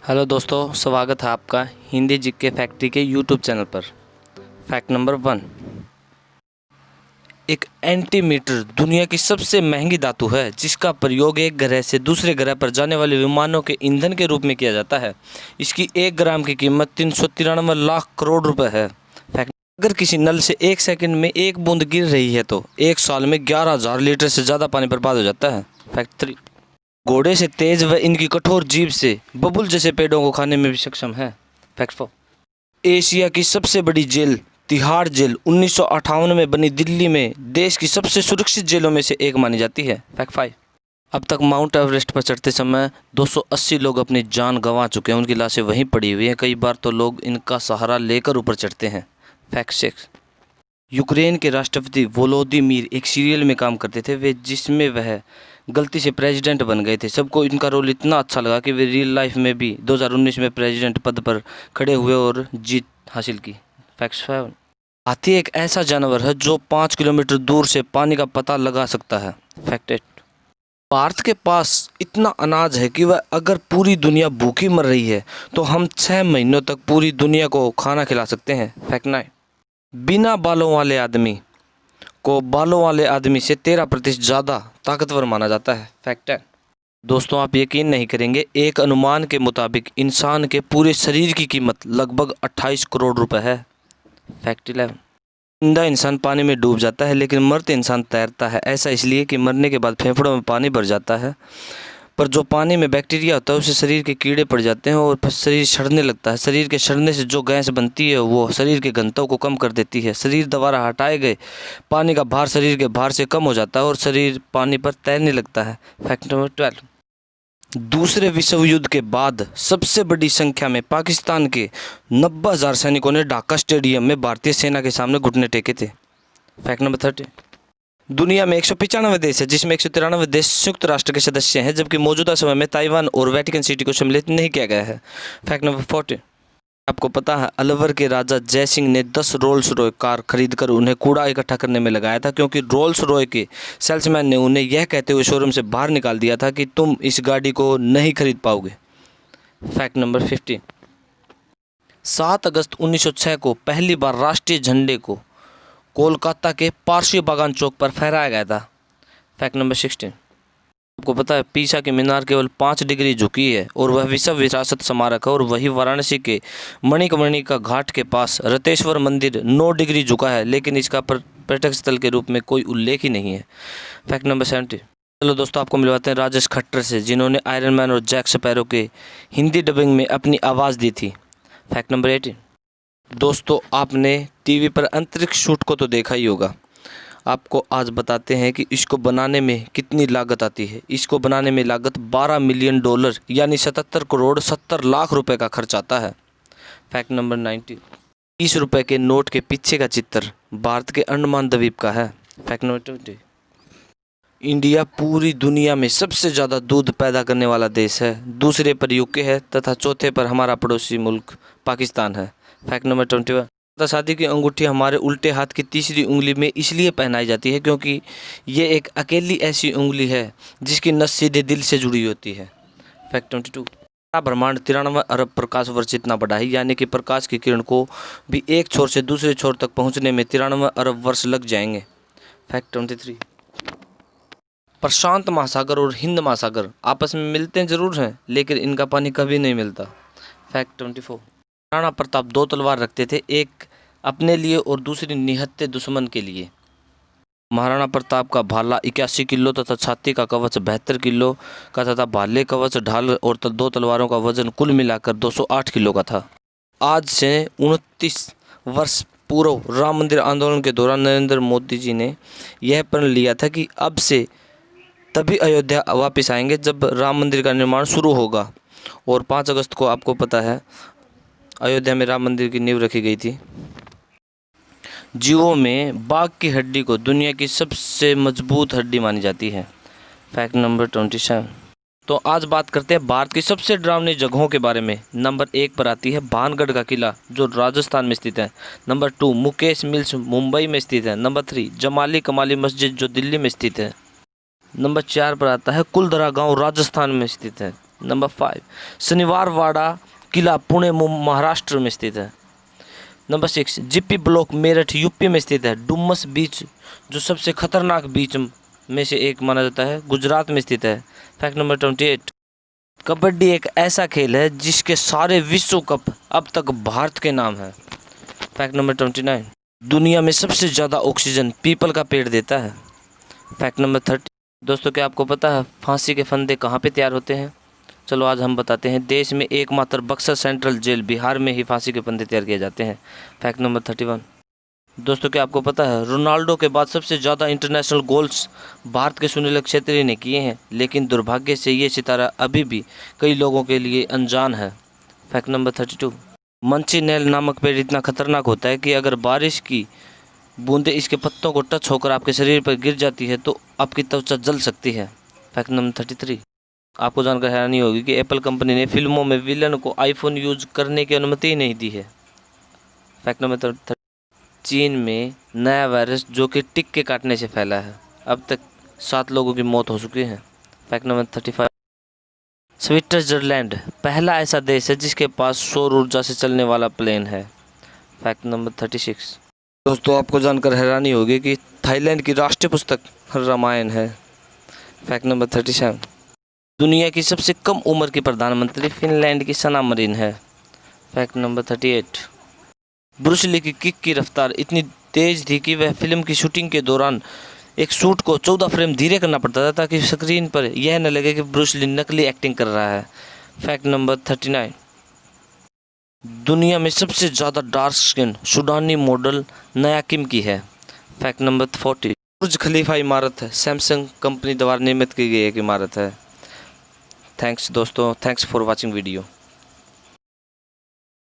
Hello दोस्तों, स्वागत है आपका हिंदी जीके फैक्ट्री के यूट्यूब चैनल पर। Fact number 1। एक एंटीमीटर दुनिया की सबसे महंगी धातु है जिसका प्रयोग एक ग्रह से दूसरे ग्रह पर जाने वाले विमानों के ईंधन के रूप में किया जाता है। इसकी 1 ग्राम की कीमत 393 लाख करोड़ रुपए है। फैक्ट। अगर किसी नल से 1 सेकंड में 1 बूंद गिर रही है तो 1 साल में 11,000 लीटर से ज़्यादा पानी बर्बाद हो जाता है। फैक्ट 3। घोड़े से तेज व इनकी कठोर जीभ से बबुल जैसे पेड़ों को खाने में भी सक्षम है। फैक्ट 4। एशिया की सबसे बड़ी जेल तिहाड़ जेल 1958 में बनी दिल्ली में देश की सबसे सुरक्षित जेलों में से एक मानी जाती है। फैक्ट 5। अब तक माउंट एवरेस्ट पर चढ़ते समय 280 लोग अपनी जान गंवा चुके हैं। उनकी लाशें वहीं पड़ी हुई हैं। कई बार तो लोग इनका सहारा लेकर ऊपर चढ़ते हैं। फैक्ट 6। यूक्रेन के राष्ट्रपति वोलोदिमीर एक सीरियल में काम करते थे जिसमें वह गलती से प्रेसिडेंट बन गए थे। सबको इनका रोल इतना अच्छा लगा कि वे रियल लाइफ में भी 2019 में प्रेसिडेंट पद पर खड़े हुए और जीत हासिल की। फैक्ट 7। हाथी एक ऐसा जानवर है जो 5 किलोमीटर दूर से पानी का पता लगा सकता है। फैक्ट 8। भारत के पास इतना अनाज है कि वह अगर पूरी दुनिया भूखी मर रही है तो हम 6 महीनों तक पूरी दुनिया को खाना खिला सकते हैं। फैक्ट 9। बिना बालों वाले आदमी को बालों वाले आदमी से 13% ज़्यादा ताकतवर माना जाता है। फैक्ट 10। दोस्तों, आप यकीन नहीं करेंगे, एक अनुमान के मुताबिक इंसान के पूरे शरीर की कीमत लगभग 28 करोड़ रुपए है। फैक्ट 11। जिंदा इंसान पानी में डूब जाता है लेकिन मरते इंसान तैरता है। ऐसा इसलिए कि मरने के बाद फेफड़ों में पानी भर जाता है, पर जो पानी में बैक्टीरिया होता है उससे शरीर के कीड़े पड़ जाते हैं और फिर शरीर सड़ने लगता है। शरीर के सड़ने से जो गैस बनती है वो शरीर के घनत्व को कम कर देती है। शरीर द्वारा हटाए गए पानी का भार शरीर के भार से कम हो जाता है और शरीर पानी पर तैरने लगता है। Fact number 12। दूसरे विश्व युद्ध के बाद सबसे बड़ी संख्या में पाकिस्तान के 90,000 सैनिकों ने ढाका स्टेडियम में भारतीय सेना के सामने घुटने टेके थे। Fact number 13। दुनिया में 195 देश है जिसमें 193 देश संयुक्त राष्ट्र के सदस्य हैं, जबकि मौजूदा समय में ताइवान और वेटिकन सिटी को सम्मिलित नहीं किया गया है। Fact number 14। आपको पता है अलवर के राजा जय सिंह ने 10 रोल्स रॉय कार खरीदकर उन्हें कूड़ा इकट्ठा करने में लगाया था, क्योंकि रोल्स रॉय के सेल्समैन ने उन्हें यह कहते हुए शोरूम से बाहर निकाल दिया था कि तुम इस गाड़ी को नहीं खरीद पाओगे। Fact number 15। 7 अगस्त 1906 को पहली बार राष्ट्रीय झंडे को कोलकाता के पारसी बागान चौक पर फहराया गया था। Fact number 16। आपको पता है पीसा की मीनार केवल 5 डिग्री झुकी है और वह विश्व विरासत स्मारक है, और वही वाराणसी के मणिकर्णिका घाट के पास रतेश्वर मंदिर 9 डिग्री झुका है, लेकिन इसका पर्यटक स्थल के रूप में कोई उल्लेख ही नहीं है। Fact number 17। चलो दोस्तों, आपको मिलवाते हैं राजेश खट्टर से, जिन्होंने आयरन मैन और जैक स्पैरो के हिंदी डबिंग में अपनी आवाज़ दी थी। Fact number 18। दोस्तों, आपने टीवी पर अंतरिक्ष शूट को तो देखा ही होगा। आपको आज बताते हैं कि इसको बनाने में कितनी लागत आती है। इसको बनाने में लागत $12 मिलियन यानी 77 करोड़ 70 लाख रुपए का खर्च आता है। Fact number 19। 20 रुपए के नोट के पीछे का चित्र भारत के अंडमान द्वीप का है। Fact number 20। इंडिया पूरी दुनिया में सबसे ज़्यादा दूध पैदा करने वाला देश है। दूसरे पर यूके है तथा चौथे पर हमारा पड़ोसी मुल्क पाकिस्तान है। Fact number 21। शादी की अंगूठी हमारे उल्टे हाथ की तीसरी उंगली में इसलिए पहनाई जाती है क्योंकि ये एक अकेली ऐसी उंगली है जिसकी नस सीधे दिल से जुड़ी होती है। फैक्ट 22। हमारा ब्रह्मांड 93 अरब प्रकाश वर्ष जितना बड़ा है, यानी कि प्रकाश की किरण को भी एक छोर से दूसरे छोर तक पहुंचने में 93 अरब वर्ष लग जाएंगे। फैक्ट 23। प्रशांत महासागर और हिंद महासागर आपस में मिलते जरूर हैं, लेकिन इनका पानी कभी नहीं मिलता। फैक्ट 24। महाराणा प्रताप 2 तलवार रखते थे, एक अपने लिए और दूसरी निहत्थे दुश्मन के लिए। महाराणा प्रताप का भाला 81 किलो तथा छाती का कवच 72 किलो का तथा भाले कवच ढाल और 2 तलवारों का वजन कुल मिलाकर 208 किलो का था। आज से 29 वर्ष पूर्व राम मंदिर आंदोलन के दौरान नरेंद्र मोदी जी ने यह प्रण लिया था कि अब से तभी अयोध्या वापस आएंगे जब राम मंदिर का निर्माण शुरू होगा, और 5 अगस्त को आपको पता है अयोध्या में राम मंदिर की नींव रखी गई थी। जीवों में बाघ की हड्डी को दुनिया की सबसे मजबूत हड्डी मानी जाती है। Fact number 27। तो आज बात करते हैं भारत की सबसे डरावनी जगहों के बारे में। नंबर 1 पर आती है भानगढ़ का किला जो राजस्थान में स्थित है। नंबर 2 मुकेश मिल्स मुंबई में स्थित है। नंबर 3 जमाली कमाली मस्जिद जो दिल्ली में स्थित है। नंबर 4 पर आता है कुलधरा गांव राजस्थान में स्थित है। नंबर 5, शनिवारवाड़ा किला पुणे महाराष्ट्र में स्थित है। Number 6, GP block Meerut UP में स्थित है। डुमस बीच जो सबसे खतरनाक बीच में से एक माना जाता है, गुजरात में स्थित है। फैक्ट नंबर 28, कबड्डी एक ऐसा खेल है जिसके सारे विश्व कप अब तक भारत के नाम है। फैक्ट नंबर 29, दुनिया में सबसे ज़्यादा ऑक्सीजन पीपल का पेड़ देता है। फैक्ट नंबर 30, दोस्तों क्या आपको पता है फांसी के फंदे कहाँ पे तैयार होते हैं? चलो आज हम बताते हैं। देश में एकमात्र बक्सर सेंट्रल जेल बिहार में ही फांसी के फंदे तैयार किए जाते हैं। फैक्ट नंबर 31, दोस्तों क्या आपको पता है रोनाल्डो के बाद सबसे ज़्यादा इंटरनेशनल गोल्स भारत के सुनील क्षेत्री ने किए हैं, लेकिन दुर्भाग्य से ये सितारा अभी भी कई लोगों के लिए अनजान है। फैक्ट नंबर 32, मंचीनेल नामक पेड़ इतना खतरनाक होता है कि अगर बारिश की बूंदें इसके पत्तों को टच होकर आपके शरीर पर गिर जाती है तो आपकी त्वचा जल सकती है। फैक्ट नंबर 33, आपको जानकर हैरानी होगी कि एप्पल कंपनी ने फिल्मों में विलन को आईफोन यूज करने की अनुमति नहीं दी है। फैक्ट नंबर 30, चीन में नया वायरस जो कि टिक के काटने से फैला है, अब तक 7 लोगों की मौत हो चुकी है। फैक्ट नंबर 35, स्विट्जरलैंड पहला ऐसा देश है जिसके पास सौर ऊर्जा से चलने वाला प्लेन है। फैक्ट नंबर 36, दोस्तों आपको जानकर हैरानी होगी कि थाईलैंड की राष्ट्रीय पुस्तक रामायण है। फैक्ट नंबर 37, दुनिया की सबसे कम उम्र की प्रधानमंत्री फिनलैंड की सना मरीन है। फैक्ट नंबर 38, ब्रूस ली की किक की रफ्तार इतनी तेज थी कि वह फिल्म की शूटिंग के दौरान एक शूट को 14 फ्रेम धीरे करना पड़ता था ताकि स्क्रीन पर यह न लगे कि ब्रूस ली नकली एक्टिंग कर रहा है। फैक्ट नंबर 39, दुनिया में सबसे ज़्यादा डार्क स्किन सूडानी मॉडल नया किम की है। फैक्ट नंबर 40, बुर्ज खलीफा इमारत है सैमसंग कंपनी द्वारा निर्मित की गई एक इमारत है। थैंक्स दोस्तों, थैंक्स फॉर वॉचिंग वीडियो।